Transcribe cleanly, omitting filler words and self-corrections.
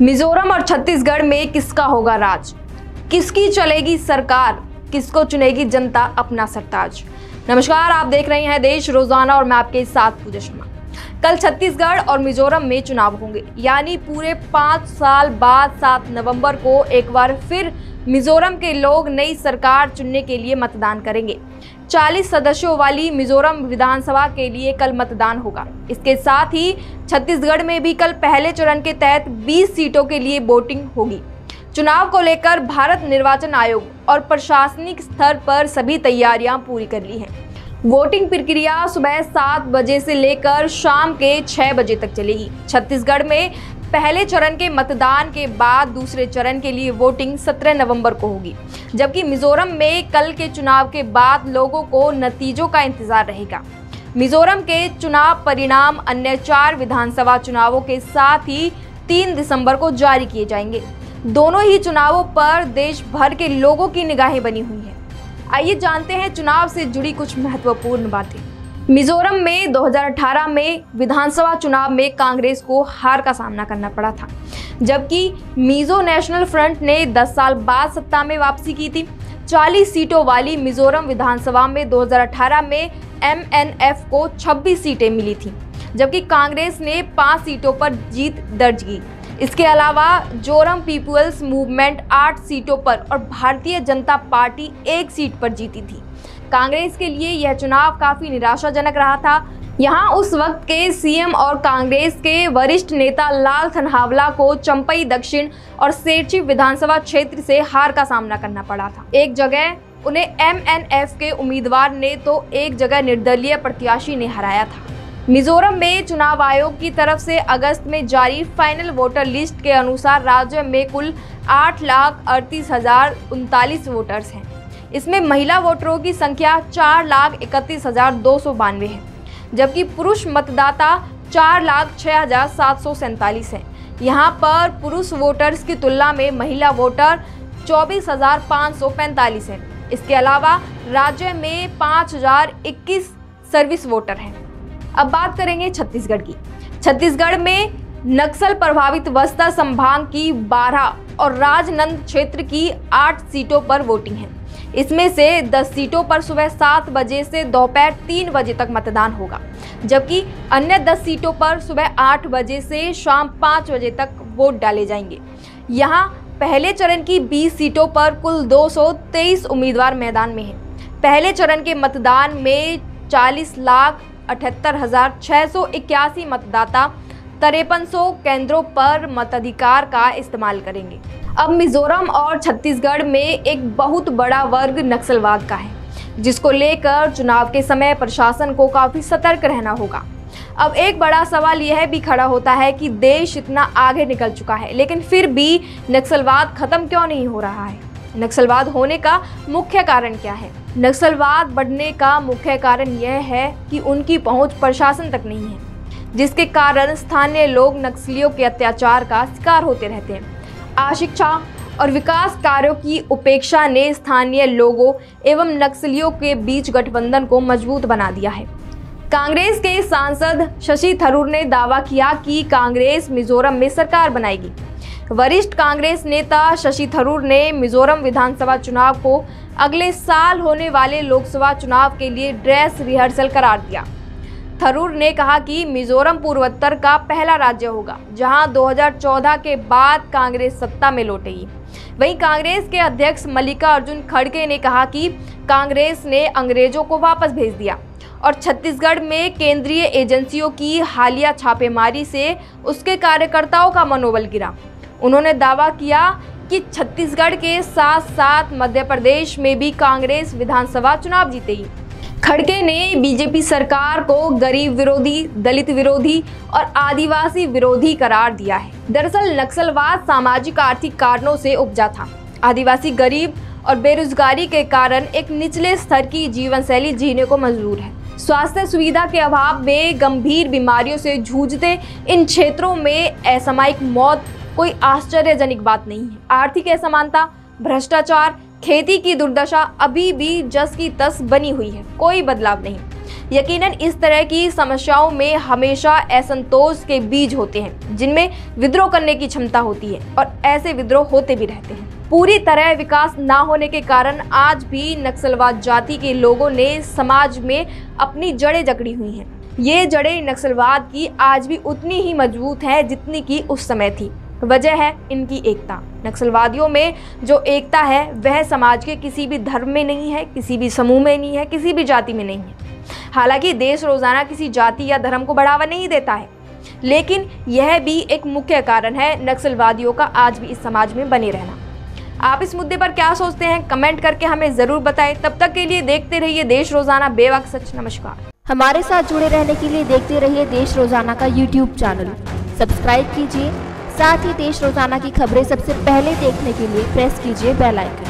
मिजोरम और छत्तीसगढ़ में किसका होगा राज, किसकी चलेगी सरकार, किसको चुनेगी जनता अपना सरताज। नमस्कार, आप देख रहे हैं देश रोजाना और मैं आपके साथ पूजा शर्मा। कल छत्तीसगढ़ और मिजोरम में चुनाव होंगे, यानी पूरे 5 साल बाद 7 नवंबर को एक बार फिर मिजोरम के लोग नई सरकार चुनने के लिए मतदान करेंगे। 40 सदस्यों वाली मिजोरम विधानसभा के लिए कल मतदान होगा। इसके साथ ही छत्तीसगढ़ में भी कल पहले चरण के तहत 20 सीटों के लिए वोटिंग होगी। चुनाव को लेकर भारत निर्वाचन आयोग और प्रशासनिक स्तर पर सभी तैयारियां पूरी कर ली हैं। वोटिंग प्रक्रिया सुबह 7 बजे से लेकर शाम के 6 बजे तक चलेगी। छत्तीसगढ़ में पहले चरण के मतदान के बाद दूसरे चरण के लिए वोटिंग 17 नवंबर को होगी, जबकि मिजोरम में कल के चुनाव के बाद लोगों को नतीजों का इंतजार रहेगा। मिजोरम के चुनाव परिणाम अन्य 4 विधानसभा चुनावों के साथ ही 3 दिसंबर को जारी किए जाएंगे। दोनों ही चुनावों पर देश भर के लोगों की निगाहें बनी हुई हैं। आइए जानते हैं चुनाव से जुड़ी कुछ महत्वपूर्ण बातें। मिजोरम में 2018 में विधानसभा चुनाव में कांग्रेस को हार का सामना करना पड़ा था, जबकि मिजो नेशनल फ्रंट ने 10 साल बाद सत्ता में वापसी की थी। 40 सीटों वाली मिजोरम विधानसभा में 2018 में MNF को 26 सीटें मिली थी, जबकि कांग्रेस ने 5 सीटों पर जीत दर्ज की। इसके अलावा जोरम पीपुल्स मूवमेंट 8 सीटों पर और भारतीय जनता पार्टी 1 सीट पर जीती थी। कांग्रेस के लिए यह चुनाव काफी निराशाजनक रहा था। यहां उस वक्त के सीएम और कांग्रेस के वरिष्ठ नेता लाल थनहावला को चंपई दक्षिण और सेरछी विधानसभा क्षेत्र से हार का सामना करना पड़ा था। एक जगह उन्हें MNF के उम्मीदवार ने तो एक जगह निर्दलीय प्रत्याशी ने हराया था। मिजोरम में चुनाव आयोग की तरफ से अगस्त में जारी फाइनल वोटर लिस्ट के अनुसार राज्य में कुल 8,38,039 वोटर्स हैं। इसमें महिला वोटरों की संख्या 4,31,292 है, जबकि पुरुष मतदाता 4,06,747 हैं। यहाँ पर पुरुष वोटर्स की तुलना में महिला वोटर 24,545 हैं। इसके अलावा राज्य में 5,021 सर्विस वोटर हैं। अब बात करेंगे छत्तीसगढ़ की। छत्तीसगढ़ में नक्सल प्रभावित बस्तर संभाग की 12 और राजनंद क्षेत्र की 8 सीटों पर वोटिंग है। इसमें से 10 सीटों पर सुबह 7 बजे से दोपहर 3 बजे तक मतदान होगा, जबकि अन्य 10 सीटों पर सुबह 8 बजे से शाम 5 बजे तक वोट डाले जाएंगे। यहाँ पहले चरण की 20 सीटों पर कुल 223 उम्मीदवार मैदान में हैं। पहले चरण के मतदान में 40,78,681 मतदाता 5300 केंद्रों पर मताधिकार का इस्तेमाल करेंगे। अब मिजोरम और छत्तीसगढ़ में एक बहुत बड़ा वर्ग नक्सलवाद का है, जिसको लेकर चुनाव के समय प्रशासन को काफी सतर्क रहना होगा। अब एक बड़ा सवाल यह भी खड़ा होता है कि देश इतना आगे निकल चुका है, लेकिन फिर भी नक्सलवाद खत्म क्यों नहीं हो रहा है? नक्सलवाद होने का मुख्य कारण क्या है? नक्सलवाद बढ़ने का मुख्य कारण यह है कि उनकी पहुंच प्रशासन तक नहीं है, जिसके कारण स्थानीय लोग नक्सलियों के अत्याचार का शिकार होते रहते हैं। अशिक्षा और विकास कार्यों की उपेक्षा ने स्थानीय लोगों एवं नक्सलियों के बीच गठबंधन को मजबूत बना दिया है। कांग्रेस के सांसद शशि थरूर ने दावा किया कि कांग्रेस मिजोरम में सरकार बनाएगी। वरिष्ठ कांग्रेस नेता शशि थरूर ने मिजोरम विधानसभा चुनाव को अगले साल होने वाले लोकसभा चुनाव के लिए ड्रेस रिहर्सल करार दिया। थरूर ने कहा कि मिजोरम पूर्वोत्तर का पहला राज्य होगा, जहां 2014 के बाद कांग्रेस सत्ता में लौटेगी। वहीं कांग्रेस के अध्यक्ष मल्लिकार्जुन खड़गे ने कहा कि कांग्रेस ने अंग्रेजों को वापस भेज दिया और छत्तीसगढ़ में केंद्रीय एजेंसियों की हालिया छापेमारी से उसके कार्यकर्ताओं का मनोबल गिरा। उन्होंने दावा किया कि छत्तीसगढ़ के साथ साथ मध्य प्रदेश में भी कांग्रेस विधानसभा चुनाव जीतेगी। खड़गे ने बीजेपी सरकार को गरीब विरोधी, दलित विरोधी और आदिवासी विरोधी करार दिया है। दरअसल नक्सलवाद सामाजिक आर्थिक कारणों से उपजा था। आदिवासी गरीब और बेरोजगारी के कारण एक निचले स्तर की जीवन शैली जीने को मजबूर है। स्वास्थ्य सुविधा के अभाव में गंभीर बीमारियों से जूझते इन क्षेत्रों में असामयिक मौत कोई आश्चर्यजनक बात नहीं है। आर्थिक असमानता, भ्रष्टाचार, खेती की दुर्दशा अभी भी जस की तस बनी हुई है, कोई बदलाव नहीं। यकीनन इस तरह की समस्याओं में हमेशा असंतोष के बीज होते हैं जिनमें विद्रोह करने की क्षमता होती है और ऐसे विद्रोह होते भी रहते हैं। पूरी तरह विकास ना होने के कारण आज भी नक्सलवाद जाति के लोगों ने समाज में अपनी जड़ें जकड़ी हुई हैं। ये जड़ें नक्सलवाद की आज भी उतनी ही मजबूत हैं जितनी की उस समय थी। वजह है इनकी एकता। नक्सलवादियों में जो एकता है वह समाज के किसी भी धर्म में नहीं है, किसी भी समूह में नहीं है, किसी भी जाति में नहीं है। हालांकि देश रोजाना किसी जाति या धर्म को बढ़ावा नहीं देता है, लेकिन यह भी एक मुख्य कारण है नक्सलवादियों का आज भी इस समाज में बने रहना। आप इस मुद्दे पर क्या सोचते हैं, कमेंट करके हमें जरूर बताएं। तब तक के लिए देखते रहिए देश रोजाना, बेवक्त सच। नमस्कार। हमारे साथ जुड़े रहने के लिए देखते रहिए देश रोजाना का यूट्यूब चैनल सब्सक्राइब कीजिए। साथ ही देश रोजाना की खबरें सबसे पहले देखने के लिए प्रेस कीजिए बेल आइकन।